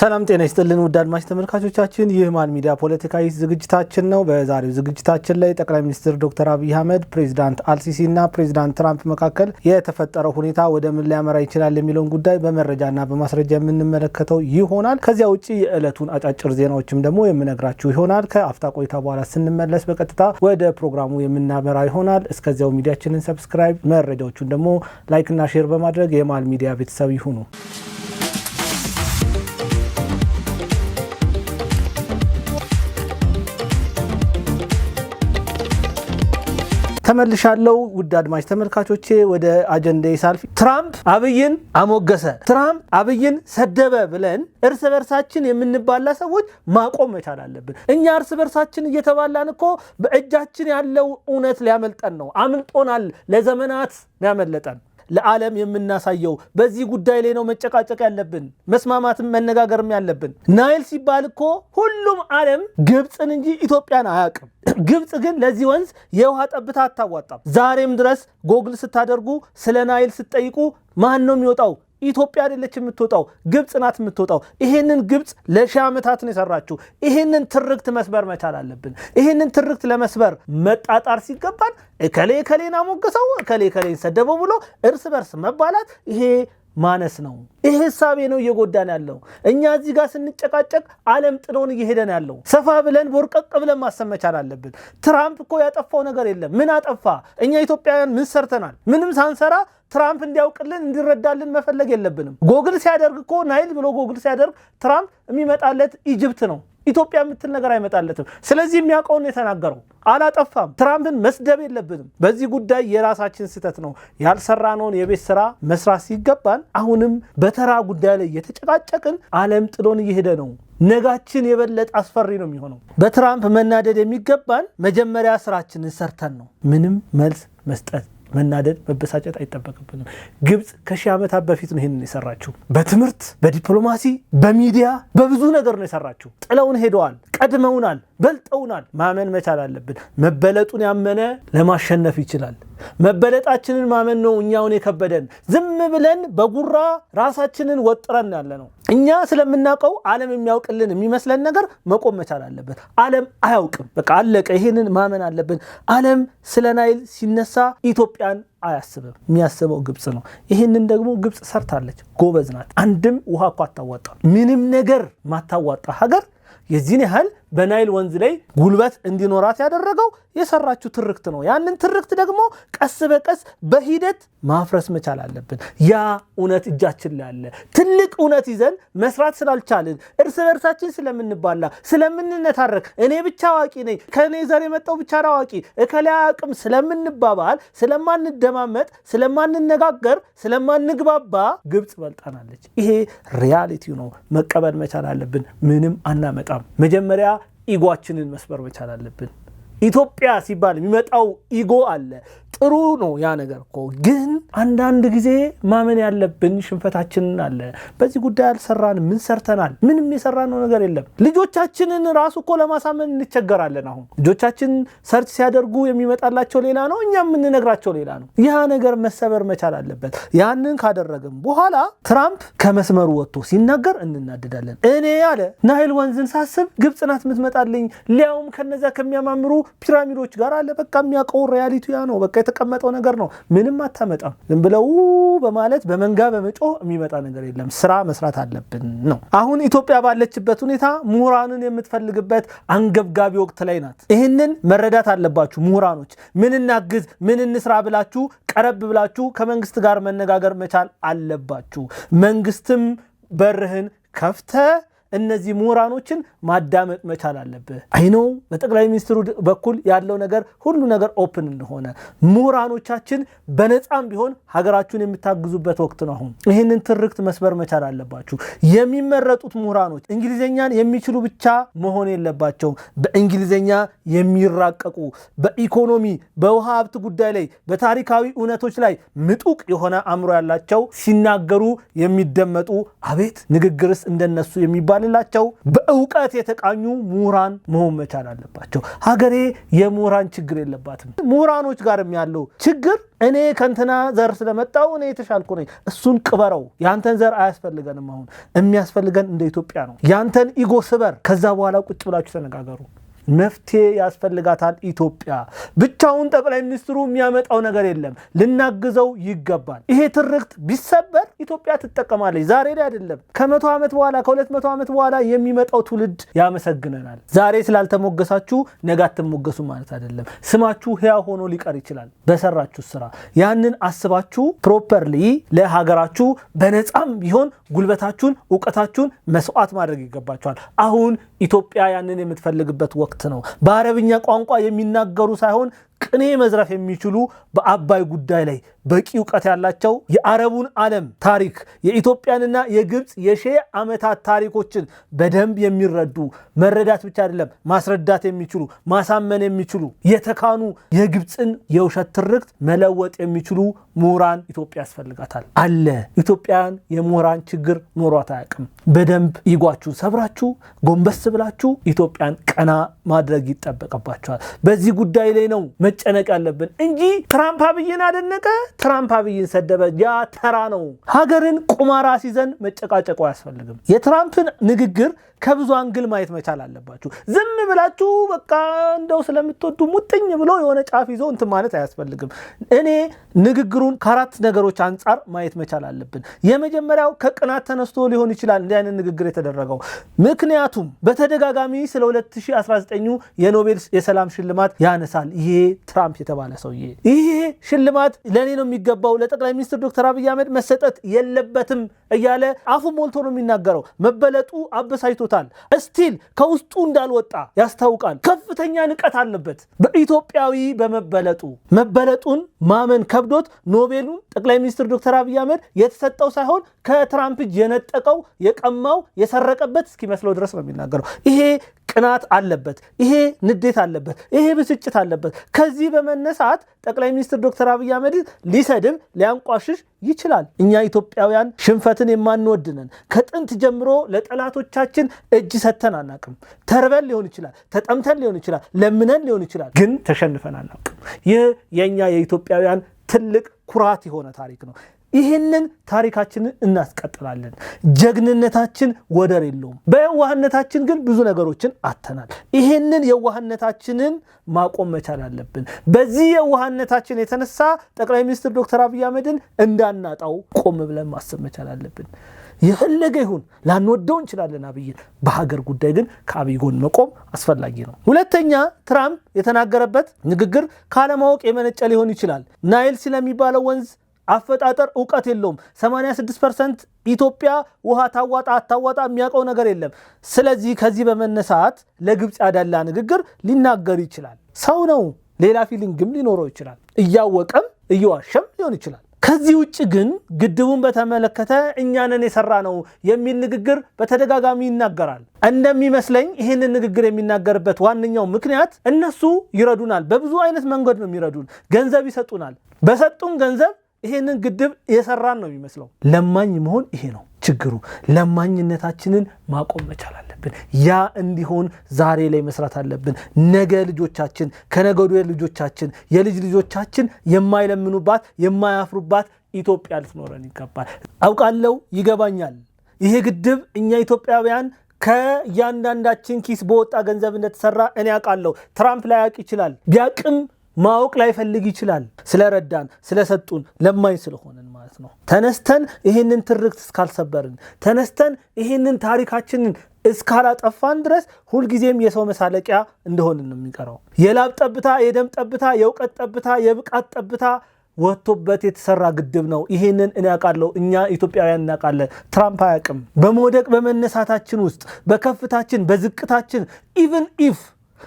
ሰላም ጤና ይስጥልን ውድ አድማጭ ተመልካቾቻችን ይህ ማን ሚዲያ ፖለቲካዊ ዝግጅታችን ነው። በዛሬው ዝግጅታችን ላይ ጠቅላይ ሚኒስትር ዶክተር አብይ አህመድ ፕሬዝዳንት አልሲሲ እና ፕሬዝዳንት ትራምፕ መካከል የተፈጠረው ሁኔታ ወደ ምን ሊያመራ ይችላል የሚለውን ጉዳይ በመረጃና በማስረጃ የምንመለከተው ይሆናል። ከዚያ ውጪ የዕለቱን አጫጭር ዜናዎችም ደግሞ የምነግራችሁ ይሆናል። ከአፍታ ቆይታ በኋላ ስንመለስ በቀጥታ ወደ ፕሮግራሙ የምናመራ ይሆናል። እስከዚያው ሚዲያችንን ሰብስክራይብ፣ መረጃዎቹን ደግሞ ላይክና ሼር በማድረግ የማን ሚዲያ ቤተሰብ ይሁኑ። ተመልሻለሁ ውድ አድማጭ ተመልካቾቼ ወደ አጀንዳዬ ሳልፍ ትራምፕ አብይን አሞገሰ፣ ትራምፕ አብይን ሰደበ ብለን እርስ በርሳችን የምንባላ ሰዎች ማቆም መቻል አለብን። እኛ እርስ በርሳችን እየተባላን እኮ በእጃችን ያለው እውነት ሊያመልጠን ነው። አምልጦናል። ለዘመናት ያመለጠን ለዓለም የምናሳየው በዚህ ጉዳይ ላይ ነው መጨቃጨቅ ያለብን፣ መስማማትም መነጋገርም ያለብን። ናይል ሲባል እኮ ሁሉም ዓለም ግብፅን እንጂ ኢትዮጵያን አያውቅም። ግብፅ ግን ለዚህ ወንዝ የውሃ ጠብታ አታዋጣም። ዛሬም ድረስ ጎግል ስታደርጉ ስለ ናይል ስትጠይቁ ማን ነው የሚወጣው? ኢትዮጵያ አይደለች የምትወጣው፣ ግብፅ ናት የምትወጣው። ይሄንን ግብፅ ለሺህ ዓመታት ነው የሰራችው። ይሄንን ትርክት መስበር መቻል አለብን። ይሄንን ትርክት ለመስበር መጣጣር ሲገባን እከሌ እከሌን አሞገሰው፣ እከሌ እከሌን ሰደበው ብሎ እርስ በርስ መባላት ይሄ ማነስ ነው። ይሄ ሐሳቤ ነው እየጎዳን ያለው። እኛ እዚህ ጋር ስንጨቃጨቅ ዓለም ጥሎን እየሄደን ያለው። ሰፋ ብለን ቦርቀቅ ብለን ማሰብ መቻል አለብን። ትራምፕ እኮ ያጠፋው ነገር የለም። ምን አጠፋ? እኛ ኢትዮጵያውያን ምን ሰርተናል? ምንም ሳንሰራ ትራምፕ እንዲያውቅልን እንዲረዳልን መፈለግ የለብንም። ጎግል ሲያደርግ እኮ ናይል ብሎ ጎግል ሲያደርግ ትራምፕ የሚመጣለት ኢጅፕት ነው። ኢትዮጵያ የምትል ነገር አይመጣለትም። ስለዚህ የሚያውቀውን የተናገረው አላጠፋም። ትራምፕን መስደብ የለብንም። በዚህ ጉዳይ የራሳችን ስህተት ነው። ያልሰራነውን የቤት ስራ መስራት ሲገባን አሁንም በተራ ጉዳይ ላይ የተጨቃጨቅን ዓለም ጥሎን እየሄደ ነው። ነጋችን የበለጠ አስፈሪ ነው የሚሆነው። በትራምፕ መናደድ የሚገባን መጀመሪያ ስራችንን ሰርተን ነው። ምንም መልስ መስጠት፣ መናደድ፣ መበሳጨት አይጠበቅብንም። ግብፅ ከሺህ ዓመታት በፊት ነው ይሄንን የሰራችው። በትምህርት፣ በዲፕሎማሲ፣ በሚዲያ በብዙ ነገር ነው የሰራችው። ጥለውን ሄደዋል። ቀድመውናል፣ በልጠውናል። ማመን መቻል አለብን። መበለጡን ያመነ ለማሸነፍ ይችላል። መበለጣችንን ማመን ነው እኛውን የከበደን። ዝም ብለን በጉራ ራሳችንን ወጥረን ያለ ነው። እኛ ስለምናውቀው ዓለም የሚያውቅልን የሚመስለን ነገር መቆም መቻል አለበት። ዓለም አያውቅም። በቃ አለቀ። ይሄንን ማመን አለብን። ዓለም ስለ ናይል ሲነሳ ኢትዮጵያን አያስብም። የሚያስበው ግብፅ ነው። ይሄንን ደግሞ ግብፅ ሰርታለች። ጎበዝ ናት። አንድም ውሃ እኮ አታዋጣ። ምንም ነገር ማታዋጣ ሀገር የዚህን ያህል በናይል ወንዝ ላይ ጉልበት እንዲኖራት ያደረገው የሰራችው ትርክት ነው። ያንን ትርክት ደግሞ ቀስ በቀስ በሂደት ማፍረስ መቻል አለብን። ያ እውነት እጃችን ላይ አለ። ትልቅ እውነት ይዘን መስራት ስላልቻልን እርስ በርሳችን ስለምንባላ፣ ስለምንነታረክ፣ እኔ ብቻ አዋቂ ነኝ፣ ከኔ ዘር የመጣው ብቻ አዋቂ፣ እከሌ አያውቅም ስለምንባባል፣ ስለማንደማመጥ፣ ስለማንነጋገር፣ ስለማንግባባ ግብፅ በልጣናለች። ይሄ ሪያሊቲው ነው። መቀበል መቻል አለብን። ምንም አናመጣም። መጀመሪያ ኢጎአችንን መስበር መቻል አለብን። ኢትዮጵያ ሲባል የሚመጣው ኢጎ አለ። ጥሩ ነው ያ ነገር እኮ። ግን አንዳንድ ጊዜ ማመን ያለብን ሽንፈታችንን አለ። በዚህ ጉዳይ አልሰራንም። ምን ሰርተናል? ምንም የሰራነው ነገር የለም። ልጆቻችንን ራሱ እኮ ለማሳመን እንቸገራለን። አሁን ልጆቻችን ሰርች ሲያደርጉ የሚመጣላቸው ሌላ ነው፣ እኛ የምንነግራቸው ሌላ ነው። ያ ነገር መሰበር መቻል አለበት። ያንን ካደረግን በኋላ ትራምፕ ከመስመሩ ወጥቶ ሲናገር እንናደዳለን። እኔ ያለ ናይል ወንዝን ሳስብ ግብፅ ናት የምትመጣልኝ፣ ሊያውም ከነዛ ከሚያማምሩ ፒራሚዶች ጋር አለ። በቃ የሚያውቀው ሪያሊቲ ያ ነው። በቃ የተቀመጠው ነገር ነው። ምንም አታመጣም። ዝም ብለው በማለት በመንጋ በመጮህ የሚመጣ ነገር የለም። ስራ መስራት አለብን ነው። አሁን ኢትዮጵያ ባለችበት ሁኔታ ምሁራንን የምትፈልግበት አንገብጋቢ ወቅት ላይ ናት። ይህንን መረዳት አለባችሁ ምሁራኖች። ምን እናግዝ፣ ምን እንስራ ብላችሁ ቀረብ ብላችሁ ከመንግስት ጋር መነጋገር መቻል አለባችሁ። መንግስትም በርህን ከፍተ እነዚህ ምሁራኖችን ማዳመጥ መቻል አለብህ። አይነው በጠቅላይ ሚኒስትሩ በኩል ያለው ነገር ሁሉ ነገር ኦፕን እንደሆነ ምሁራኖቻችን በነፃም ቢሆን ሀገራችሁን የምታግዙበት ወቅት ነው። አሁን ይህንን ትርክት መስበር መቻል አለባችሁ። የሚመረጡት ምሁራኖች እንግሊዘኛን የሚችሉ ብቻ መሆን የለባቸውም። በእንግሊዘኛ የሚራቀቁ፣ በኢኮኖሚ በውሃ ሀብት ጉዳይ ላይ በታሪካዊ እውነቶች ላይ ምጡቅ የሆነ አእምሮ ያላቸው ሲናገሩ የሚደመጡ፣ አቤት ንግግርስ እንደነሱ የሚባል የሚሳንላቸው በእውቀት የተቃኙ ምሁራን መሆን መቻል አለባቸው። ሀገሬ የምሁራን ችግር የለባትም። ምሁራኖች ጋርም ያለው ችግር እኔ ከንትና ዘር ስለመጣው እኔ የተሻልኩ ነኝ፣ እሱን ቅበረው። ያንተን ዘር አያስፈልገንም። አሁን የሚያስፈልገን እንደ ኢትዮጵያ ነው። ያንተን ኢጎ ስበር፣ ከዛ በኋላ ቁጭ ብላችሁ ተነጋገሩ። መፍትሄ ያስፈልጋታል ኢትዮጵያ። ብቻውን ጠቅላይ ሚኒስትሩ የሚያመጣው ነገር የለም፣ ልናግዘው ይገባል። ይሄ ትርክት ቢሰበር ኢትዮጵያ ትጠቀማለች። ዛሬ ላይ አይደለም፣ ከ100 ዓመት በኋላ ከ200 ዓመት በኋላ የሚመጣው ትውልድ ያመሰግነናል። ዛሬ ስላልተሞገሳችሁ ነገ አትሞገሱ ማለት አይደለም። ስማችሁ ሕያው ሆኖ ሊቀር ይችላል በሰራችሁ ስራ። ያንን አስባችሁ ፕሮፐርሊ ለሀገራችሁ በነፃም ቢሆን ጉልበታችሁን ዕውቀታችሁን መስዋዕት ማድረግ ይገባችኋል። አሁን ኢትዮጵያ ያንን የምትፈልግበት ወቅት ነው። በአረብኛ ቋንቋ የሚናገሩ ሳይሆን ቅኔ መዝረፍ የሚችሉ በአባይ ጉዳይ ላይ በቂ ዕውቀት ያላቸው የአረቡን ዓለም ታሪክ የኢትዮጵያንና የግብፅ የሺህ ዓመታት ታሪኮችን በደንብ የሚረዱ መረዳት ብቻ አይደለም ማስረዳት የሚችሉ ማሳመን የሚችሉ የተካኑ የግብፅን የውሸት ትርክት መለወጥ የሚችሉ ምሁራን ኢትዮጵያ ያስፈልጋታል። አለ ኢትዮጵያን የምሁራን ችግር ኖሯት አያውቅም። በደንብ ኢጓችሁን ሰብራችሁ ጎንበስ ብላችሁ ኢትዮጵያን ቀና ማድረግ ይጠበቅባችኋል። በዚህ ጉዳይ ላይ ነው መጨነቅ ያለብን እንጂ ትራምፕ አብይን አደነቀ፣ ትራምፕ አብይን ሰደበ፣ ያ ተራ ነው። ሀገርን ቁማራ ሲዘን መጨቃጨቁ አያስፈልግም። የትራምፕን ንግግር ከብዙ አንግል ማየት መቻል አለባችሁ። ዝም ብላችሁ በቃ እንደው ስለምትወዱ ሙጥኝ ብሎ የሆነ ጫፍ ይዞ እንትን ማለት አያስፈልግም። እኔ ንግግሩን ከአራት ነገሮች አንጻር ማየት መቻል አለብን። የመጀመሪያው ከቅናት ተነስቶ ሊሆን ይችላል እንዲህ አይነት ንግግር የተደረገው። ምክንያቱም በተደጋጋሚ ስለ 2019 የኖቤል የሰላም ሽልማት ያነሳል ይሄ ትራምፕ የተባለ ሰውዬ። ይሄ ሽልማት ለኔ ነው የሚገባው፣ ለጠቅላይ ሚኒስትር ዶክተር አብይ አህመድ መሰጠት የለበትም እያለ አፉ ሞልቶ ነው የሚናገረው። መበለጡ አበሳይቶታል። እስቲል ከውስጡ እንዳልወጣ ያስታውቃል። ከፍተኛ ንቀት አለበት በኢትዮጵያዊ መበለጡን ማመን ከብዶት ኖቤሉን ጠቅላይ ሚኒስትር ዶክተር አብይ አህመድ የተሰጠው ሳይሆን ከትራምፕ እጅ የነጠቀው የቀማው የሰረቀበት እስኪመስለው ድረስ ነው የሚናገረው። ይሄ ቅናት አለበት፣ ይሄ ንዴት አለበት፣ ይሄ ብስጭት አለበት። ከዚህ በመነሳት ጠቅላይ ሚኒስትር ዶክተር አብይ አህመድ ሊሰድብ ሊያንቋሽሽ ይችላል። እኛ ኢትዮጵያውያን ሽንፈትን የማንወድነን ከጥንት ጀምሮ ለጠላቶቻችን እጅ ሰተን አናቅም። ተርበን ሊሆን ይችላል፣ ተጠምተን ሊሆን ይችላል፣ ለምነን ሊሆን ይችላል፣ ግን ተሸንፈን አናቅም። ይህ የኛ የኢትዮጵያውያን ትልቅ ኩራት የሆነ ታሪክ ነው። ይህንን ታሪካችንን እናስቀጥላለን። ጀግንነታችን ወደር የለውም። በየዋህነታችን ግን ብዙ ነገሮችን አተናል። ይህንን የዋህነታችንን ማቆም መቻል አለብን። በዚህ የዋህነታችን የተነሳ ጠቅላይ ሚኒስትር ዶክተር አብይ አህመድን እንዳናጣው ቆም ብለን ማሰብ መቻል አለብን። የፈለገ ይሁን ላንወደው እንችላለን አብይን፣ በሀገር ጉዳይ ግን ከአብይ ጎን መቆም አስፈላጊ ነው። ሁለተኛ ትራምፕ የተናገረበት ንግግር ካለማወቅ የመነጨ ሊሆን ይችላል። ናይል ስለሚባለው ወንዝ አፈጣጠር ዕውቀት የለውም። 86% ኢትዮጵያ ውሃ ታዋጣ አታዋጣ የሚያውቀው ነገር የለም። ስለዚህ ከዚህ በመነሳት ለግብፅ ያዳላ ንግግር ሊናገር ይችላል። ሰው ነው፣ ሌላ ፊሊንግም ሊኖረው ይችላል። እያወቀም እየዋሸም ሊሆን ይችላል። ከዚህ ውጭ ግን ግድቡን በተመለከተ እኛንን የሰራ ነው የሚል ንግግር በተደጋጋሚ ይናገራል። እንደሚመስለኝ ይህንን ንግግር የሚናገርበት ዋነኛው ምክንያት እነሱ ይረዱናል። በብዙ አይነት መንገድ ነው የሚረዱን። ገንዘብ ይሰጡናል። በሰጡን ገንዘብ ይሄንን ግድብ የሰራን ነው የሚመስለው። ለማኝ መሆን ይሄ ነው ችግሩ። ለማኝነታችንን ማቆም መቻል አለብን። ያ እንዲሆን ዛሬ ላይ መስራት አለብን። ነገ ልጆቻችን ከነገ ወዲያ ልጆቻችን የልጅ ልጆቻችን የማይለምኑባት የማያፍሩባት ኢትዮጵያ ልትኖረን ይገባል። አውቃለሁ፣ ይገባኛል። ይሄ ግድብ እኛ ኢትዮጵያውያን ከእያንዳንዳችን ኪስ በወጣ ገንዘብ እንደተሰራ እኔ አውቃለሁ። ትራምፕ ላያውቅ ይችላል። ቢያውቅም ማወቅ ላይ ፈልግ ይችላል። ስለረዳን ስለሰጡን ለማኝ ስለሆነን ማለት ነው። ተነስተን ይህንን ትርክት እስካልሰበርን፣ ተነስተን ይህንን ታሪካችንን እስካላጠፋን ድረስ ሁልጊዜም የሰው መሳለቂያ እንደሆንን ነው የሚቀረው። የላብ ጠብታ፣ የደም ጠብታ፣ የእውቀት ጠብታ፣ የብቃት ጠብታ ወጥቶበት የተሰራ ግድብ ነው። ይሄንን እኔ አውቃለሁ፣ እኛ ኢትዮጵያውያን እናውቃለን። ትራምፕ አያውቅም። በመውደቅ በመነሳታችን ውስጥ በከፍታችን በዝቅታችን ኢቭን ኢፍ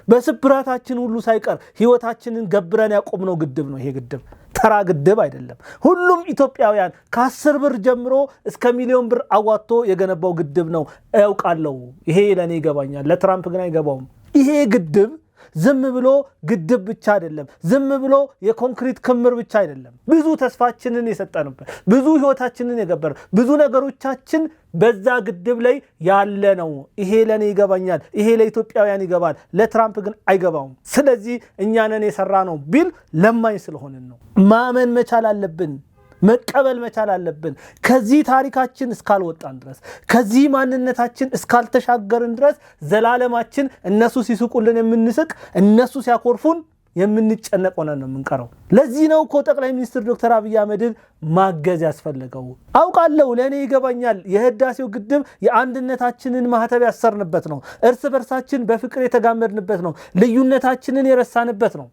በስብራታችን ሁሉ ሳይቀር ህይወታችንን ገብረን ያቆምነው ግድብ ነው። ይሄ ግድብ ተራ ግድብ አይደለም። ሁሉም ኢትዮጵያውያን ከ10 ብር ጀምሮ እስከ ሚሊዮን ብር አዋጥቶ የገነባው ግድብ ነው። ያውቃለሁ። ይሄ ለኔ ይገባኛል፣ ለትራምፕ ግን አይገባውም። ይሄ ግድብ ዝም ብሎ ግድብ ብቻ አይደለም፣ ዝም ብሎ የኮንክሪት ክምር ብቻ አይደለም። ብዙ ተስፋችንን የሰጠንበት፣ ብዙ ህይወታችንን የገበር፣ ብዙ ነገሮቻችን በዛ ግድብ ላይ ያለ ነው። ይሄ ለኔ ይገባኛል፣ ይሄ ለኢትዮጵያውያን ይገባል፣ ለትራምፕ ግን አይገባውም። ስለዚህ እኛ ነን የሰራ ነው ቢል ለማኝ ስለሆንን ነው። ማመን መቻል አለብን፣ መቀበል መቻል አለብን። ከዚህ ታሪካችን እስካልወጣን ድረስ፣ ከዚህ ማንነታችን እስካልተሻገርን ድረስ ዘላለማችን እነሱ ሲስቁልን የምንስቅ፣ እነሱ ሲያኮርፉን የምንጨነቅ ሆነን ነው የምንቀረው። ለዚህ ነው እኮ ጠቅላይ ሚኒስትር ዶክተር አብይ አህመድን ማገዝ ያስፈልገው። አውቃለሁ፣ ለእኔ ይገባኛል። የህዳሴው ግድብ የአንድነታችንን ማህተብ ያሰርንበት ነው። እርስ በርሳችን በፍቅር የተጋመድንበት ነው። ልዩነታችንን የረሳንበት ነው።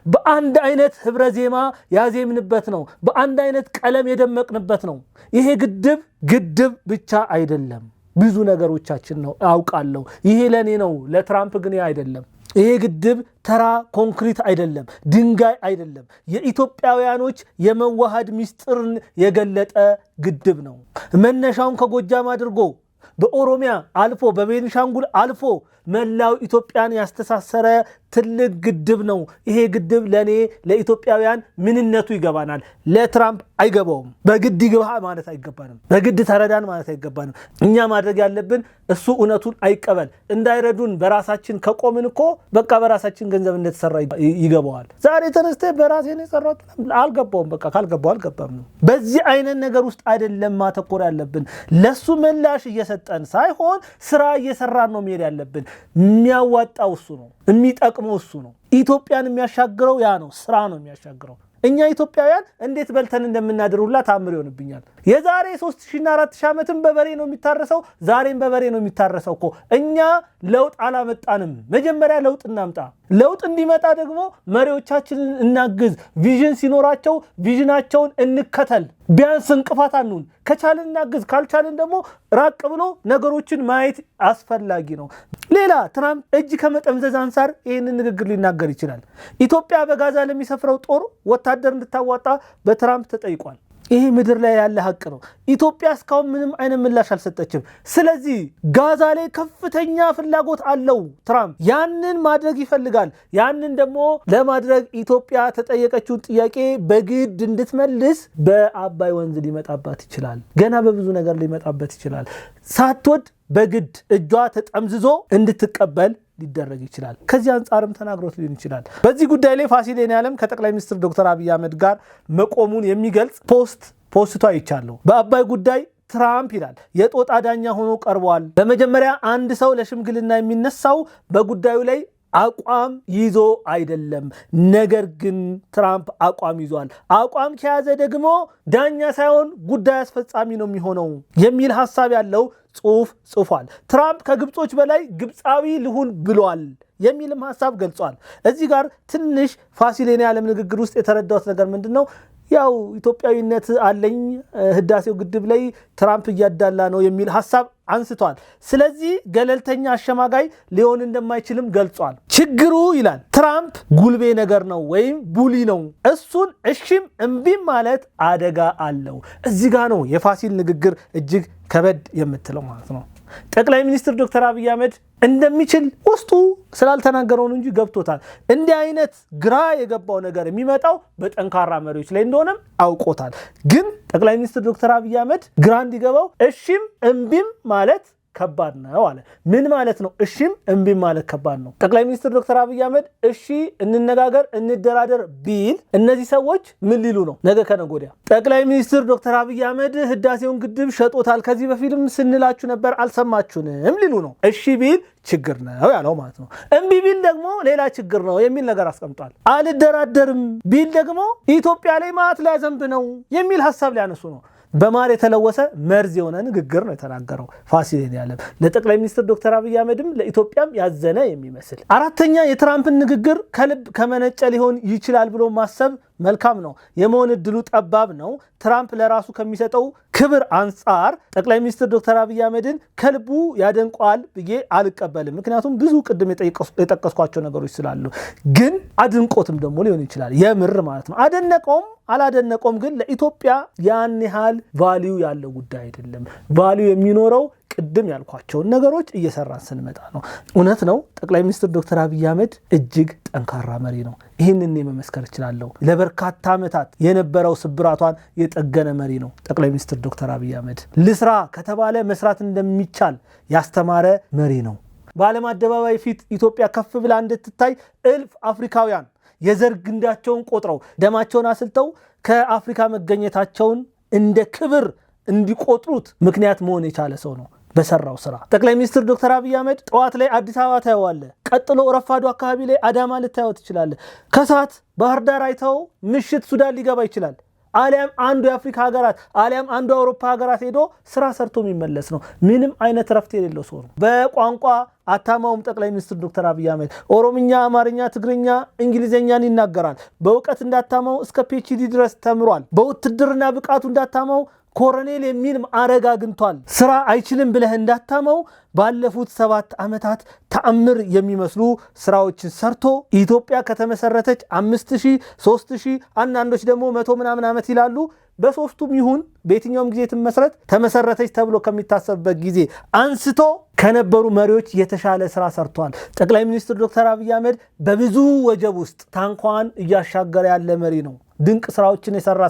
በአንድ አይነት ህብረ ዜማ ያዜምንበት ነው። በአንድ አይነት ቀለም የደመቅንበት ነው። ይሄ ግድብ ብቻ አይደለም፣ ብዙ ነገሮቻችን ነው። አውቃለሁ፣ ይሄ ለኔ ነው። ለትራምፕ ግን አይደለም። ይሄ ግድብ ተራ ኮንክሪት አይደለም፣ ድንጋይ አይደለም። የኢትዮጵያውያኖች የመዋሃድ ምስጢርን የገለጠ ግድብ ነው። መነሻውን ከጎጃም አድርጎ በኦሮሚያ አልፎ በቤኒሻንጉል አልፎ መላው ኢትዮጵያን ያስተሳሰረ ትልቅ ግድብ ነው። ይሄ ግድብ ለኔ ለኢትዮጵያውያን ምንነቱ ይገባናል። ለትራምፕ አይገባውም። በግድ ይግባ ማለት አይገባንም። በግድ ተረዳን ማለት አይገባንም። እኛ ማድረግ ያለብን እሱ እውነቱን አይቀበል። እንዳይረዱን በራሳችን ከቆምን እኮ በቃ በራሳችን ገንዘብ እንደተሰራ ይገባዋል። ዛሬ ተነስተ በራሴ ነው የሰራሁት አልገባውም። በቃ ካልገባው አልገባም ነው። በዚህ አይነት ነገር ውስጥ አይደለም ማተኮር ያለብን። ለሱ ምላሽ እየሰጠን ሳይሆን ስራ እየሰራን ነው መሄድ ያለብን። የሚያዋጣው እሱ ነው፣ የሚጠቅመው እሱ ነው። ኢትዮጵያን የሚያሻግረው ያ ነው። ስራ ነው የሚያሻግረው። እኛ ኢትዮጵያውያን እንዴት በልተን እንደምናድሩላ ታምር ይሆንብኛል። የዛሬ 3000 እና 4000 ዓመትም በበሬ ነው የሚታረሰው፣ ዛሬም በበሬ ነው የሚታረሰው እኮ። እኛ ለውጥ አላመጣንም። መጀመሪያ ለውጥ እናምጣ። ለውጥ እንዲመጣ ደግሞ መሪዎቻችንን እናግዝ። ቪዥን ሲኖራቸው ቪዥናቸውን እንከተል። ቢያንስ እንቅፋት አንሁን። ከቻልን እናግዝ፣ ካልቻልን ደግሞ ራቅ ብሎ ነገሮችን ማየት አስፈላጊ ነው። ሌላ ትራምፕ እጅ ከመጠምዘዝ አንፃር ይህንን ንግግር ሊናገር ይችላል። ኢትዮጵያ በጋዛ ለሚሰፍረው ጦር ወታደር እንድታዋጣ በትራምፕ ተጠይቋል። ይሄ ምድር ላይ ያለ ሀቅ ነው። ኢትዮጵያ እስካሁን ምንም አይነት ምላሽ አልሰጠችም። ስለዚህ ጋዛ ላይ ከፍተኛ ፍላጎት አለው ትራምፕ። ያንን ማድረግ ይፈልጋል። ያንን ደግሞ ለማድረግ ኢትዮጵያ ተጠየቀችውን ጥያቄ በግድ እንድትመልስ በአባይ ወንዝ ሊመጣባት ይችላል። ገና በብዙ ነገር ሊመጣበት ይችላል። ሳትወድ በግድ እጇ ተጠምዝዞ እንድትቀበል ሊደረግ ይችላል። ከዚህ አንጻርም ተናግሮት ሊሆን ይችላል። በዚህ ጉዳይ ላይ ፋሲል የኔዓለም ከጠቅላይ ሚኒስትር ዶክተር አብይ አህመድ ጋር መቆሙን የሚገልጽ ፖስቷ ይቻለሁ። በአባይ ጉዳይ ትራምፕ ይላል የጦጣ ዳኛ ሆኖ ቀርቧል። በመጀመሪያ አንድ ሰው ለሽምግልና የሚነሳው በጉዳዩ ላይ አቋም ይዞ አይደለም። ነገር ግን ትራምፕ አቋም ይዟል። አቋም ከያዘ ደግሞ ዳኛ ሳይሆን ጉዳይ አስፈጻሚ ነው የሚሆነው የሚል ሐሳብ ያለው ጽሑፍ ጽፏል። ትራምፕ ከግብጾች በላይ ግብፃዊ ልሁን ብሏል የሚልም ሐሳብ ገልጿል። እዚህ ጋር ትንሽ ፋሲል የኔዓለም ንግግር ውስጥ የተረዳሁት ነገር ምንድነው? ያው ኢትዮጵያዊነት አለኝ ህዳሴው ግድብ ላይ ትራምፕ እያዳላ ነው የሚል ሐሳብ አንስቷል። ስለዚህ ገለልተኛ አሸማጋይ ሊሆን እንደማይችልም ገልጿል። ችግሩ ይላል ትራምፕ ጉልቤ ነገር ነው ወይም ቡሊ ነው። እሱን እሺም እምቢም ማለት አደጋ አለው። እዚህ ጋር ነው የፋሲል ንግግር እጅግ ከበድ የምትለው ማለት ነው። ጠቅላይ ሚኒስትር ዶክተር አብይ አህመድ እንደሚችል ውስጡ ስላልተናገረው እንጂ ገብቶታል። እንዲህ አይነት ግራ የገባው ነገር የሚመጣው በጠንካራ መሪዎች ላይ እንደሆነም አውቆታል። ግን ጠቅላይ ሚኒስትር ዶክተር አብይ አህመድ ግራ እንዲገባው እሺም እምቢም ማለት ከባድ ነው አለ። ምን ማለት ነው? እሺም እምቢም ማለት ከባድ ነው። ጠቅላይ ሚኒስትር ዶክተር አብይ አህመድ እሺ እንነጋገር እንደራደር ቢል እነዚህ ሰዎች ምን ሊሉ ነው? ነገ ከነገ ወዲያ ጠቅላይ ሚኒስትር ዶክተር አብይ አህመድ ህዳሴውን ግድብ ሸጦታል፣ ከዚህ በፊልም ስንላችሁ ነበር አልሰማችሁንም ሊሉ ነው። እሺ ቢል ችግር ነው ያለው ማለት ነው። እምቢ ቢል ደግሞ ሌላ ችግር ነው የሚል ነገር አስቀምጧል። አልደራደርም ቢል ደግሞ ኢትዮጵያ ላይ ማት ሊያዘንብ ነው የሚል ሐሳብ ሊያነሱ ነው። በማር የተለወሰ መርዝ የሆነ ንግግር ነው የተናገረው ፋሲል የኔዓለም። ለጠቅላይ ሚኒስትር ዶክተር አብይ አህመድም ለኢትዮጵያም ያዘነ የሚመስል። አራተኛ የትራምፕን ንግግር ከልብ ከመነጨ ሊሆን ይችላል ብሎ ማሰብ መልካም ነው። የመሆን እድሉ ጠባብ ነው። ትራምፕ ለራሱ ከሚሰጠው ክብር አንጻር ጠቅላይ ሚኒስትር ዶክተር አብይ አህመድን ከልቡ ያደንቋል ብዬ አልቀበልም። ምክንያቱም ብዙ ቅድም የጠቀስኳቸው ነገሮች ስላሉ። ግን አድንቆትም ደግሞ ሊሆን ይችላል የምር ማለት ነው። አደነቀውም አላደነቀውም። ግን ለኢትዮጵያ ያን ያህል ቫልዩ ያለው ጉዳይ አይደለም። ቫልዩ የሚኖረው ቅድም ያልኳቸውን ነገሮች እየሰራን ስንመጣ ነው። እውነት ነው ጠቅላይ ሚኒስትር ዶክተር አብይ አህመድ እጅግ ጠንካራ መሪ ነው። ይህንን መመስከር እችላለሁ። ለበርካታ ዓመታት የነበረው ስብራቷን የጠገነ መሪ ነው ጠቅላይ ሚኒስትር ዶክተር አብይ አህመድ። ልስራ ከተባለ መስራት እንደሚቻል ያስተማረ መሪ ነው። በዓለም አደባባይ ፊት ኢትዮጵያ ከፍ ብላ እንድትታይ እልፍ አፍሪካውያን የዘር ግንዳቸውን ቆጥረው ደማቸውን አስልተው ከአፍሪካ መገኘታቸውን እንደ ክብር እንዲቆጥሩት ምክንያት መሆን የቻለ ሰው ነው በሰራው ስራ። ጠቅላይ ሚኒስትር ዶክተር አብይ አህመድ ጠዋት ላይ አዲስ አበባ ታየዋለህ፣ ቀጥሎ ረፋዱ አካባቢ ላይ አዳማ ልታየው ትችላለህ፣ ከሰዓት ባህር ዳር አይተው ምሽት ሱዳን ሊገባ ይችላል። አሊያም አንዱ የአፍሪካ ሀገራት አሊያም አንዱ የአውሮፓ ሀገራት ሄዶ ስራ ሰርቶ የሚመለስ ነው። ምንም አይነት ረፍት የሌለው ሰው ነው። በቋንቋ አታማውም ጠቅላይ ሚኒስትር ዶክተር አብይ አህመድ ኦሮምኛ፣ አማርኛ፣ ትግርኛ፣ እንግሊዝኛን ይናገራል። በእውቀት እንዳታማው እስከ ፒኤችዲ ድረስ ተምሯል። በውትድርና ብቃቱ እንዳታማው ኮሎኔል የሚል ማዕረግ አግኝቷል። ስራ አይችልም ብለህ እንዳታመው ባለፉት 7 ዓመታት ተአምር የሚመስሉ ስራዎችን ሰርቶ ኢትዮጵያ ከተመሰረተች 5000 3000 አንዳንዶች ደግሞ 100 ምናምን ዓመት ይላሉ። በሶስቱም ይሁን በየትኛውም ጊዜ ተመሰረተች ተብሎ ከሚታሰብበት ጊዜ አንስቶ ከነበሩ መሪዎች የተሻለ ስራ ሰርቷል። ጠቅላይ ሚኒስትር ዶክተር አብይ አህመድ በብዙ ወጀብ ውስጥ ታንኳን እያሻገረ ያለ መሪ ነው። ድንቅ ስራዎችን የሰራ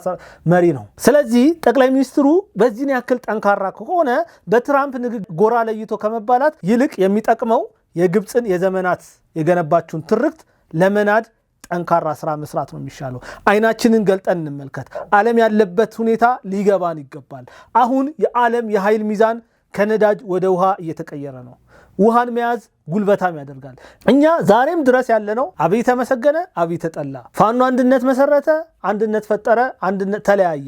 መሪ ነው። ስለዚህ ጠቅላይ ሚኒስትሩ በዚህን ያክል ጠንካራ ከሆነ በትራምፕ ንግግር ጎራ ለይቶ ከመባላት ይልቅ የሚጠቅመው የግብፅን የዘመናት የገነባችውን ትርክት ለመናድ ጠንካራ ስራ መስራት ነው የሚሻለው። አይናችንን ገልጠን እንመልከት። ዓለም ያለበት ሁኔታ ሊገባን ይገባል። አሁን የዓለም የኃይል ሚዛን ከነዳጅ ወደ ውሃ እየተቀየረ ነው። ውሃን መያዝ ጉልበታም ያደርጋል። እኛ ዛሬም ድረስ ያለነው አብይ ተመሰገነ፣ አብይ ተጠላ፣ ፋኖ አንድነት መሰረተ፣ አንድነት ፈጠረ፣ አንድነት ተለያየ፣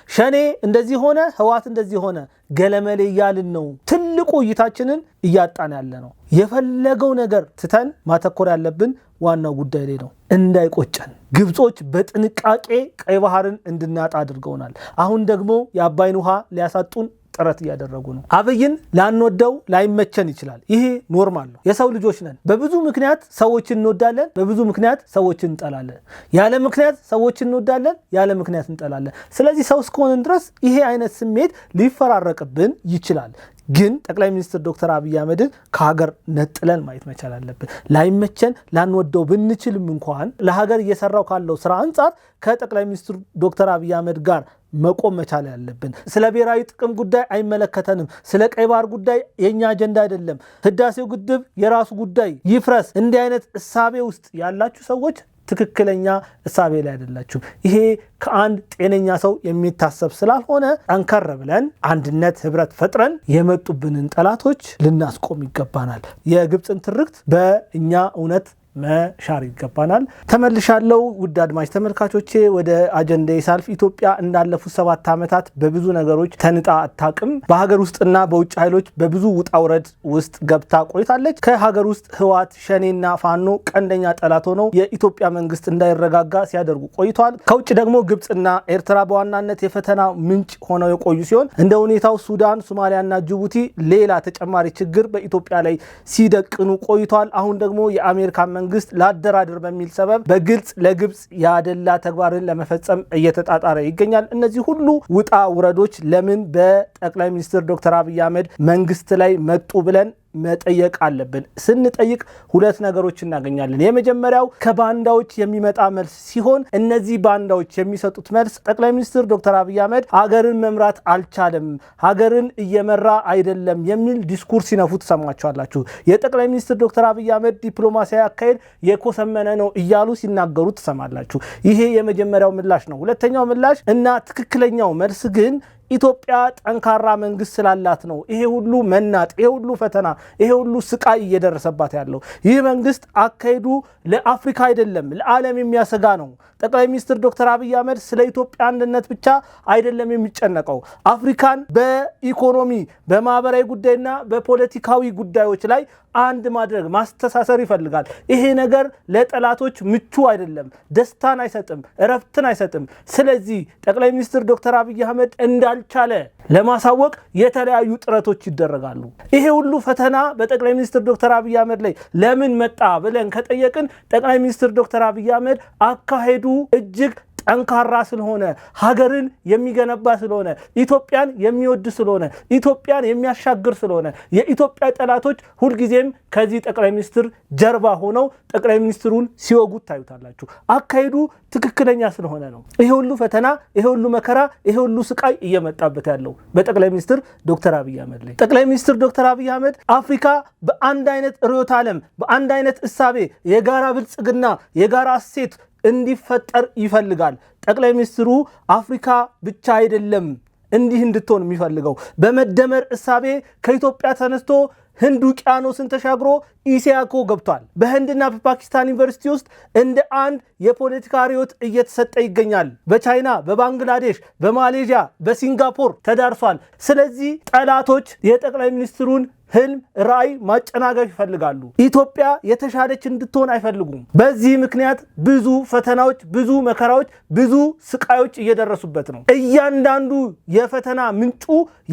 ሸኔ እንደዚህ ሆነ፣ ህዋት እንደዚህ ሆነ፣ ገለመሌ እያልን ነው። ትልቁ እይታችንን እያጣን ያለ ነው። የፈለገው ነገር ትተን ማተኮር ያለብን ዋናው ጉዳይ ላይ ነው። እንዳይቆጨን ግብጾች በጥንቃቄ ቀይ ባህርን እንድናጣ አድርገውናል። አሁን ደግሞ የአባይን ውሃ ሊያሳጡን ጥረት እያደረጉ ነው። አብይን ላንወደው ላይመቸን ይችላል። ይሄ ኖርማል ነው። የሰው ልጆች ነን። በብዙ ምክንያት ሰዎችን እንወዳለን፣ በብዙ ምክንያት ሰዎችን እንጠላለን። ያለ ምክንያት ሰዎችን እንወዳለን፣ ያለ ምክንያት እንጠላለን። ስለዚህ ሰው እስከሆንን ድረስ ይሄ አይነት ስሜት ሊፈራረቅብን ይችላል። ግን ጠቅላይ ሚኒስትር ዶክተር አብይ አህመድን ከሀገር ነጥለን ማየት መቻል አለብን። ላይመቸን ላንወደው ብንችልም እንኳን ለሀገር እየሰራው ካለው ስራ አንጻር ከጠቅላይ ሚኒስትር ዶክተር አብይ አህመድ ጋር መቆም መቻል ያለብን። ስለ ብሔራዊ ጥቅም ጉዳይ አይመለከተንም። ስለ ቀይ ባህር ጉዳይ የኛ አጀንዳ አይደለም። ህዳሴው ግድብ የራሱ ጉዳይ ይፍረስ። እንዲህ አይነት እሳቤ ውስጥ ያላችሁ ሰዎች ትክክለኛ እሳቤ ላይ አይደላችሁም። ይሄ ከአንድ ጤነኛ ሰው የሚታሰብ ስላልሆነ ጠንከር ብለን አንድነት ህብረት ፈጥረን የመጡብንን ጠላቶች ልናስቆም ይገባናል። የግብፅን ትርክት በእኛ እውነት መሻር ይገባናል። ተመልሻለሁ። ውድ አድማጭ ተመልካቾቼ ወደ አጀንዳዬ ሳልፍ ኢትዮጵያ እንዳለፉት 7 ዓመታት በብዙ ነገሮች ተንጣ አታውቅም። በሀገር ውስጥና በውጭ ኃይሎች በብዙ ውጣ ውረድ ውስጥ ገብታ ቆይታለች። ከሀገር ውስጥ ህወሓት፣ ሸኔና ፋኖ ቀንደኛ ጠላት ሆነው የኢትዮጵያ መንግስት እንዳይረጋጋ ሲያደርጉ ቆይተዋል። ከውጭ ደግሞ ግብፅና ኤርትራ በዋናነት የፈተና ምንጭ ሆነው የቆዩ ሲሆን እንደ ሁኔታው ሱዳን፣ ሶማሊያና ጅቡቲ ሌላ ተጨማሪ ችግር በኢትዮጵያ ላይ ሲደቅኑ ቆይተዋል። አሁን ደግሞ የአሜሪካ መንግስት ላደራድር በሚል ሰበብ በግልጽ ለግብፅ ያደላ ተግባርን ለመፈጸም እየተጣጣረ ይገኛል። እነዚህ ሁሉ ውጣ ውረዶች ለምን በጠቅላይ ሚኒስትር ዶክተር አብይ አህመድ መንግስት ላይ መጡ ብለን መጠየቅ አለብን። ስንጠይቅ 2 ነገሮች እናገኛለን። የመጀመሪያው ከባንዳዎች የሚመጣ መልስ ሲሆን እነዚህ ባንዳዎች የሚሰጡት መልስ ጠቅላይ ሚኒስትር ዶክተር አብይ አህመድ ሀገርን መምራት አልቻለም፣ ሀገርን እየመራ አይደለም የሚል ዲስኩርስ ሲነፉ ትሰማቸዋላችሁ። የጠቅላይ ሚኒስትር ዶክተር አብይ አህመድ ዲፕሎማሲያዊ አካሄድ የኮሰመነ ነው እያሉ ሲናገሩ ትሰማላችሁ። ይሄ የመጀመሪያው ምላሽ ነው። ሁለተኛው ምላሽ እና ትክክለኛው መልስ ግን ኢትዮጵያ ጠንካራ መንግስት ስላላት ነው ይሄ ሁሉ መናጥ፣ ይሄ ሁሉ ፈተና፣ ይሄ ሁሉ ስቃይ እየደረሰባት ያለው። ይህ መንግስት አካሄዱ ለአፍሪካ አይደለም ለዓለም የሚያሰጋ ነው። ጠቅላይ ሚኒስትር ዶክተር አብይ አህመድ ስለ ኢትዮጵያ አንድነት ብቻ አይደለም የሚጨነቀው። አፍሪካን በኢኮኖሚ በማህበራዊ ጉዳይና በፖለቲካዊ ጉዳዮች ላይ አንድ ማድረግ ማስተሳሰር ይፈልጋል። ይሄ ነገር ለጠላቶች ምቹ አይደለም፣ ደስታን አይሰጥም፣ እረፍትን አይሰጥም። ስለዚህ ጠቅላይ ሚኒስትር ዶክተር አብይ አህመድ እንዳልቻለ ለማሳወቅ የተለያዩ ጥረቶች ይደረጋሉ። ይሄ ሁሉ ፈተና በጠቅላይ ሚኒስትር ዶክተር አብይ አህመድ ላይ ለምን መጣ ብለን ከጠየቅን ጠቅላይ ሚኒስትር ዶክተር አብይ አህመድ አካሄዱ እጅግ ጠንካራ ስለሆነ ሀገርን የሚገነባ ስለሆነ ኢትዮጵያን የሚወድ ስለሆነ ኢትዮጵያን የሚያሻግር ስለሆነ የኢትዮጵያ ጠላቶች ሁልጊዜም ከዚህ ጠቅላይ ሚኒስትር ጀርባ ሆነው ጠቅላይ ሚኒስትሩን ሲወጉት ታዩታላችሁ። አካሄዱ ትክክለኛ ስለሆነ ነው ይሄ ሁሉ ፈተና፣ ይሄ ሁሉ መከራ፣ ይሄ ሁሉ ስቃይ እየመጣበት ያለው በጠቅላይ ሚኒስትር ዶክተር አብይ አህመድ ላይ። ጠቅላይ ሚኒስትር ዶክተር አብይ አህመድ አፍሪካ በአንድ አይነት ርዕዮተ ዓለም በአንድ አይነት እሳቤ የጋራ ብልጽግና የጋራ እሴት እንዲፈጠር ይፈልጋል። ጠቅላይ ሚኒስትሩ አፍሪካ ብቻ አይደለም እንዲህ እንድትሆን የሚፈልገው በመደመር እሳቤ ከኢትዮጵያ ተነስቶ ህንድ ውቅያኖስን ተሻግሮ ኢሲያኮ ገብቷል። በህንድና በፓኪስታን ዩኒቨርሲቲ ውስጥ እንደ አንድ የፖለቲካ ርዕዮት እየተሰጠ ይገኛል። በቻይና፣ በባንግላዴሽ፣ በማሌዥያ፣ በሲንጋፖር ተዳርሷል። ስለዚህ ጠላቶች የጠቅላይ ሚኒስትሩን ህልም ራዕይ ማጨናገፍ ይፈልጋሉ። ኢትዮጵያ የተሻለች እንድትሆን አይፈልጉም። በዚህ ምክንያት ብዙ ፈተናዎች፣ ብዙ መከራዎች፣ ብዙ ስቃዮች እየደረሱበት ነው። እያንዳንዱ የፈተና ምንጩ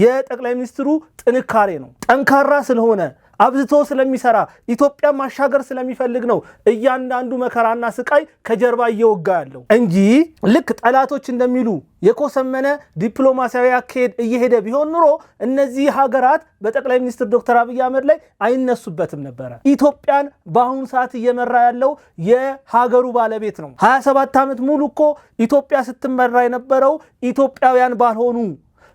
የጠቅላይ ሚኒስትሩ ጥንካሬ ነው። ጠንካራ ስለሆነ አብዝቶ ስለሚሰራ ኢትዮጵያ ማሻገር ስለሚፈልግ ነው እያንዳንዱ መከራና ስቃይ ከጀርባ እየወጋ ያለው እንጂ ልክ ጠላቶች እንደሚሉ የኮሰመነ ዲፕሎማሲያዊ አካሄድ እየሄደ ቢሆን ኑሮ እነዚህ ሀገራት በጠቅላይ ሚኒስትር ዶክተር አብይ አህመድ ላይ አይነሱበትም ነበረ። ኢትዮጵያን በአሁኑ ሰዓት እየመራ ያለው የሀገሩ ባለቤት ነው። 27 ዓመት ሙሉ እኮ ኢትዮጵያ ስትመራ የነበረው ኢትዮጵያውያን ባልሆኑ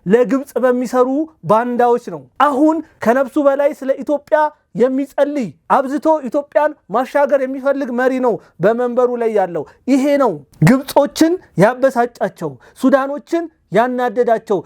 ለግብጽ በሚሰሩ ባንዳዎች ነው። አሁን ከነፍሱ በላይ ስለ ኢትዮጵያ የሚጸልይ አብዝቶ ኢትዮጵያን ማሻገር የሚፈልግ መሪ ነው በመንበሩ ላይ ያለው። ይሄ ነው ግብጾችን ያበሳጫቸው፣ ሱዳኖችን ያናደዳቸው፣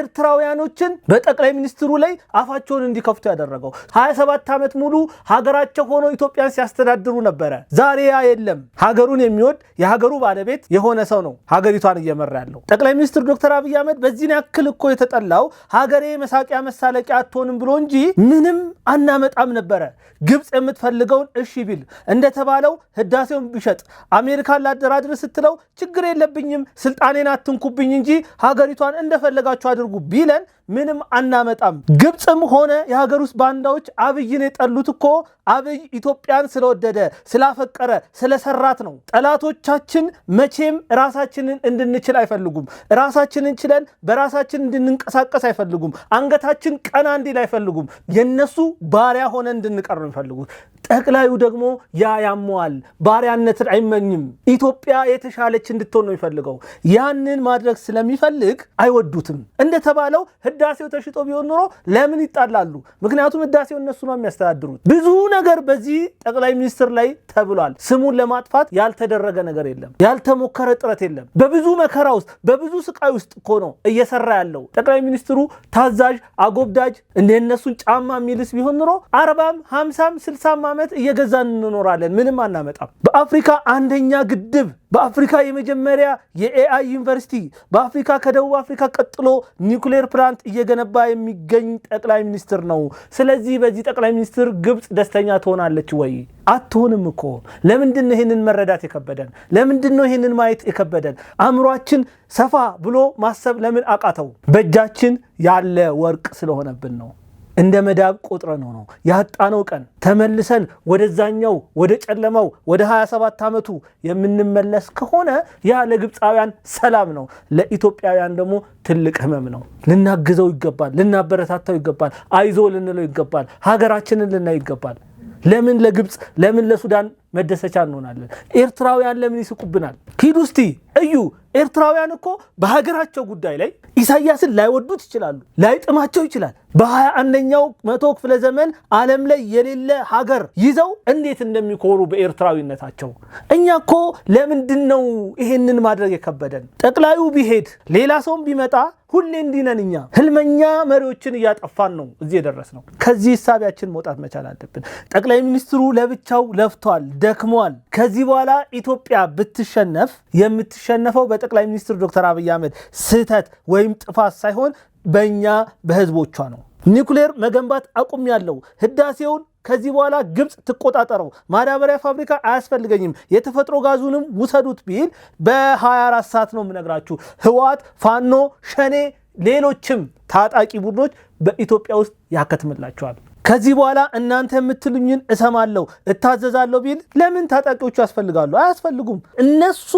ኤርትራውያኖችን በጠቅላይ ሚኒስትሩ ላይ አፋቸውን እንዲከፍቱ ያደረገው። 27 ዓመት ሙሉ ሀገራቸው ሆኖ ኢትዮጵያን ሲያስተዳድሩ ነበረ። ዛሬ ያ የለም። ሀገሩን የሚወድ የሀገሩ ባለቤት የሆነ ሰው ነው ሀገሪቷን እየመራ ያለው። ጠቅላይ ሚኒስትር ዶክተር አብይ አህመድ በዚህን ያክል እኮ የተጠላው ሀገሬ መሳቂያ መሳለቂያ አትሆንም ብሎ እንጂ ምንም አናመጣም ነበረ። ግብጽ የምትፈልገውን እሺ ቢል እንደተባለው ህዳሴውን ቢሸጥ አሜሪካን ላደራድር ስትለው ችግር የለብኝም ስልጣኔን አትንኩብኝ እንጂ ሀገሪቷን እንደፈለጋችሁ አድርጉ ቢለን ምንም አናመጣም። ግብጽም ሆነ የሀገር ውስጥ ባንዳዎች አብይን የጠሉት እኮ አብይ ኢትዮጵያን ስለወደደ ስላፈቀረ ስለሰራት ነው። ጠላቶቻችን መቼም ራሳችንን እንድንችል አይፈልጉም። ራሳችንን ችለን በራሳችን እንድንንቀሳቀስ አይፈልጉም። አንገታችን ቀና እንዲል አይፈልጉም። የነሱ ባሪያ ሆነ እንድንቀር ነው የሚፈልጉት። ጠቅላዩ ደግሞ ያያመዋል። ባሪያነትን አይመኝም። ኢትዮጵያ የተሻለች እንድትሆን ነው የሚፈልገው። ያንን ማድረግ ስለሚፈልግ አይወዱትም። እንደተባለው ህዳሴው ተሽጦ ቢሆን ኖሮ ለምን ይጣላሉ? ምክንያቱም ህዳሴው እነሱ ነው የሚያስተዳድሩት። ብዙ ነገር በዚህ ጠቅላይ ሚኒስትር ላይ ተብሏል። ስሙን ለማጥፋት ያልተደረገ ነገር የለም፣ ያልተሞከረ ጥረት የለም። በብዙ መከራ ውስጥ በብዙ ስቃይ ውስጥ እኮ ነው እየሰራ ያለው። ጠቅላይ ሚኒስትሩ ታዛዥ አጎብዳጅ እንደነሱን ጫማ የሚልስ ቢሆን ኖሮ 40 50 60 ዓመት እየገዛን እንኖራለን፣ ምንም አናመጣም። በአፍሪካ አንደኛ ግድብ፣ በአፍሪካ የመጀመሪያ የኤአይ ዩኒቨርሲቲ፣ በአፍሪካ ከደቡብ አፍሪካ ቀጥሎ ኒውክሌር ፕላንት እየገነባ የሚገኝ ጠቅላይ ሚኒስትር ነው። ስለዚህ በዚህ ጠቅላይ ሚኒስትር ግብጽ ደስተኛ ትሆናለች ወይ? አትሆንም እኮ። ለምንድን ነው ይሄንን መረዳት የከበደን? ለምንድን ነው ይሄንን ማየት የከበደን? አእምሯችን ሰፋ ብሎ ማሰብ ለምን አቃተው? በእጃችን ያለ ወርቅ ስለሆነብን ነው። እንደ መዳብ ቆጥረን ነው ያጣነው ቀን ተመልሰን ወደዛኛው ወደ ጨለማው ወደ 27 ዓመቱ የምንመለስ ከሆነ ያ ለግብፃውያን ሰላም ነው፣ ለኢትዮጵያውያን ደግሞ ትልቅ ህመም ነው። ልናግዘው ይገባል፣ ልናበረታታው ይገባል፣ አይዞ ልንለው ይገባል፣ ሀገራችንን ልናይ ይገባል። ለምን ለግብጽ ለምን ለሱዳን መደሰቻ እንሆናለን? ኤርትራውያን ለምን ይስቁብናል? ሂዱ እስቲ እዩ። ኤርትራውያን እኮ በሀገራቸው ጉዳይ ላይ ኢሳያስን ላይወዱት ይችላሉ፣ ላይጥማቸው ይችላል። በ21ኛው መቶ ክፍለ ዘመን ዓለም ላይ የሌለ ሀገር ይዘው እንዴት እንደሚኮሩ በኤርትራዊነታቸው። እኛ እኮ ለምንድን ነው ይሄንን ማድረግ የከበደን? ጠቅላዩ ቢሄድ ሌላ ሰውም ቢመጣ ሁሌ እንዲነን እኛ ህልመኛ መሪዎችን እያጠፋን ነው እዚህ የደረስነው። ከዚህ ሐሳቢያችን መውጣት መቻል አለብን። ጠቅላይ ሚኒስትሩ ለብቻው ለፍቷል፣ ደክሟል። ከዚህ በኋላ ኢትዮጵያ ብትሸነፍ የምትሸነፈው በጠቅላይ ሚኒስትር ዶክተር አብይ አህመድ ስህተት ወይም ጥፋት ሳይሆን በእኛ በህዝቦቿ ነው። ኒውክሌር መገንባት አቁም ያለው ህዳሴውን ከዚህ በኋላ ግብጽ ትቆጣጠረው፣ ማዳበሪያ ፋብሪካ አያስፈልገኝም፣ የተፈጥሮ ጋዙንም ውሰዱት ቢል በ24 ሰዓት ነው የምነግራችሁ። ህወሓት፣ ፋኖ፣ ሸኔ፣ ሌሎችም ታጣቂ ቡድኖች በኢትዮጵያ ውስጥ ያከትምላቸዋል። ከዚህ በኋላ እናንተ የምትሉኝን እሰማለሁ እታዘዛለሁ ቢል ለምን ታጣቂዎቹ ያስፈልጋሉ? አያስፈልጉም። እነሱ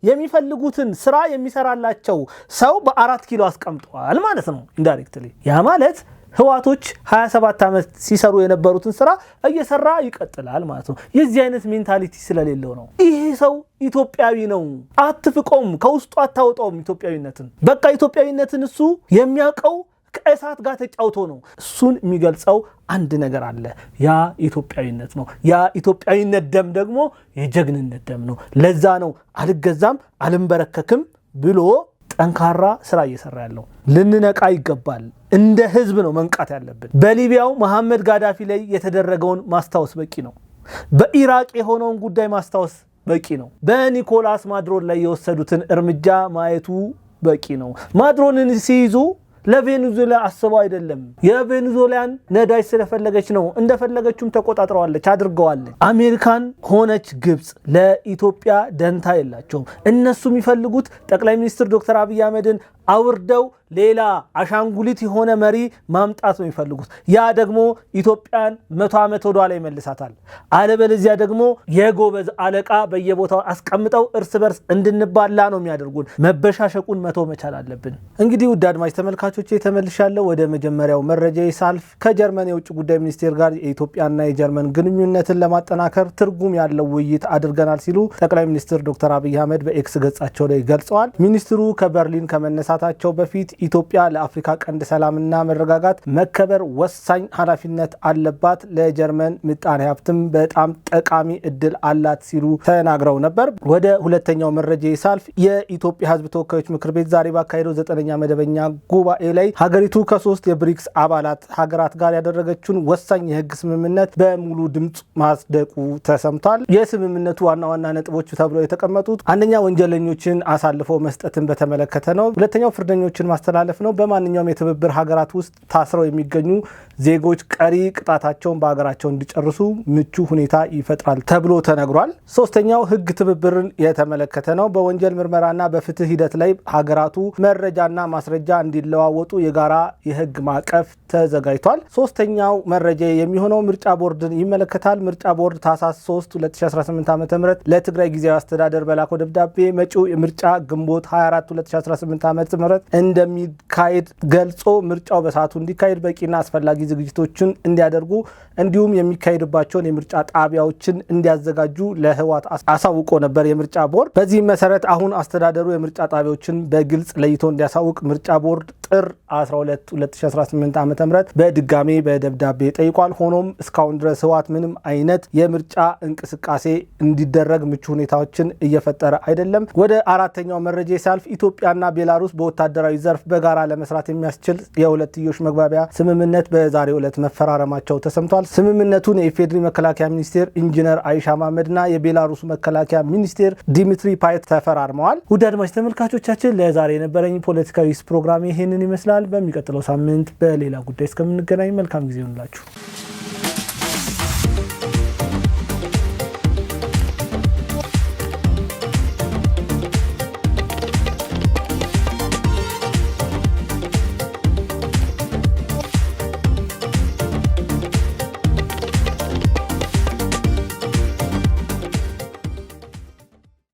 የሚፈልጉትን ስራ የሚሰራላቸው ሰው በ4 ኪሎ አስቀምጠዋል ማለት ነው ኢንዳይሬክትሊ። ያ ማለት ህዋቶች 27 ዓመት ሲሰሩ የነበሩትን ስራ እየሰራ ይቀጥላል ማለት ነው። የዚህ አይነት ሜንታሊቲ ስለሌለው ነው። ይሄ ሰው ኢትዮጵያዊ ነው፣ አትፍቆም፣ ከውስጡ አታውጣውም ኢትዮጵያዊነትን። በቃ ኢትዮጵያዊነትን እሱ የሚያውቀው ከእሳት ጋር ተጫውቶ ነው። እሱን የሚገልጸው አንድ ነገር አለ፣ ያ ኢትዮጵያዊነት ነው። ያ ኢትዮጵያዊነት ደም ደግሞ የጀግንነት ደም ነው። ለዛ ነው አልገዛም አልንበረከክም ብሎ ጠንካራ ስራ እየሰራ ያለው። ልንነቃ ይገባል። እንደ ህዝብ ነው መንቃት ያለብን። በሊቢያው መሐመድ ጋዳፊ ላይ የተደረገውን ማስታወስ በቂ ነው። በኢራቅ የሆነውን ጉዳይ ማስታወስ በቂ ነው። በኒኮላስ ማድሮን ላይ የወሰዱትን እርምጃ ማየቱ በቂ ነው። ማድሮንን ሲይዙ ለቬኔዙዌላ አስበው አይደለም። የቬኔዙዌላን ነዳጅ ስለፈለገች ነው። እንደፈለገችም ተቆጣጥረዋለች፣ አድርገዋለች። አሜሪካን ሆነች ግብጽ ለኢትዮጵያ ደንታ የላቸውም። እነሱ የሚፈልጉት ጠቅላይ ሚኒስትር ዶክተር አብይ አህመድን አውርደው ሌላ አሻንጉሊት የሆነ መሪ ማምጣት ነው የሚፈልጉት። ያ ደግሞ ኢትዮጵያን 100 ዓመት ወደ ኋላ ይመልሳታል። አለበለዚያ ደግሞ የጎበዝ አለቃ በየቦታው አስቀምጠው እርስ በርስ እንድንባላ ነው የሚያደርጉን። መበሻሸቁን መተው መቻል አለብን። እንግዲህ ውድ አድማጭ ተመልካቾቼ ተመልሻለሁ። ወደ መጀመሪያው መረጃ ሳልፍ ከጀርመን የውጭ ጉዳይ ሚኒስቴር ጋር የኢትዮጵያና የጀርመን ግንኙነትን ለማጠናከር ትርጉም ያለው ውይይት አድርገናል ሲሉ ጠቅላይ ሚኒስትር ዶክተር አብይ አህመድ በኤክስ ገጻቸው ላይ ገልጸዋል። ሚኒስትሩ ከበርሊን ከመነሳታቸው በፊት ኢትዮጵያ ለአፍሪካ ቀንድ ሰላምና መረጋጋት መከበር ወሳኝ ኃላፊነት አለባት፣ ለጀርመን ምጣኔ ሀብትም በጣም ጠቃሚ እድል አላት ሲሉ ተናግረው ነበር። ወደ ሁለተኛው መረጃ ሳልፍ የኢትዮጵያ ሕዝብ ተወካዮች ምክር ቤት ዛሬ ባካሄደው 9ኛ መደበኛ ጉባኤ ላይ ሀገሪቱ ከ3 የብሪክስ አባላት ሀገራት ጋር ያደረገችውን ወሳኝ የህግ ስምምነት በሙሉ ድምጽ ማጽደቁ ተሰምቷል። የስምምነቱ ዋና ዋና ነጥቦች ተብለው የተቀመጡት አንደኛ ወንጀለኞችን አሳልፈው መስጠትን በተመለከተ ነው። ሁለተኛው ፍርደኞችን ማስተላለፍ ነው። በማንኛውም የትብብር ሀገራት ውስጥ ታስረው የሚገኙ ዜጎች ቀሪ ቅጣታቸውን በሀገራቸው እንዲጨርሱ ምቹ ሁኔታ ይፈጥራል ተብሎ ተነግሯል። ሶስተኛው ህግ ትብብርን የተመለከተ ነው። በወንጀል ምርመራና በፍትህ ሂደት ላይ ሀገራቱ መረጃና ማስረጃ እንዲለዋወጡ የጋራ የህግ ማዕቀፍ ተዘጋጅቷል። ሶስተኛው መረጃ የሚሆነው ምርጫ ቦርድን ይመለከታል። ምርጫ ቦርድ ታህሳስ 3 2018 ዓ.ም ለትግራይ ጊዜያዊ አስተዳደር በላከው ደብዳቤ መጪው ምርጫ ግንቦት 24 2018 ዓ.ም እንደሚካሄድ ገልጾ ምርጫው በሰዓቱ እንዲካሄድ በቂና አስፈላጊ ዝግጅቶችን እንዲያደርጉ እንዲሁም የሚካሄድባቸውን የምርጫ ጣቢያዎችን እንዲያዘጋጁ ለህወሓት አሳውቆ ነበር የምርጫ ቦርድ። በዚህ መሰረት አሁን አስተዳደሩ የምርጫ ጣቢያዎችን በግልጽ ለይቶ እንዲያሳውቅ ምርጫ ቦርድ ጥር 12 2018 ዓ.ም በድጋሜ በደብዳቤ ጠይቋል። ሆኖም እስካሁን ድረስ ህወሓት ምንም አይነት የምርጫ እንቅስቃሴ እንዲደረግ ምቹ ሁኔታዎችን እየፈጠረ አይደለም። ወደ አራተኛው መረጃ ሲያልፍ ኢትዮጵያና ቤላሩስ በወታደራዊ ዘርፍ በጋራ ለመስራት የሚያስችል የሁለትዮሽ መግባቢያ ስምምነት በዛሬው ዕለት መፈራረማቸው ተሰምቷል። ስምምነቱን የኢፌዴሪ መከላከያ ሚኒስቴር ኢንጂነር አይሻ መሐመድና የቤላሩስ መከላከያ ሚኒስቴር ዲሚትሪ ፓየት ተፈራርመዋል። ውድ አድማጭ ተመልካቾቻችን ለዛሬ የነበረኝ ፖለቲካዊ ፕሮግራም ይሄንን ይመስላል። በሚቀጥለው ሳምንት በሌላ ጉዳይ እስከምንገናኝ መልካም ጊዜ ይሁንላችሁ።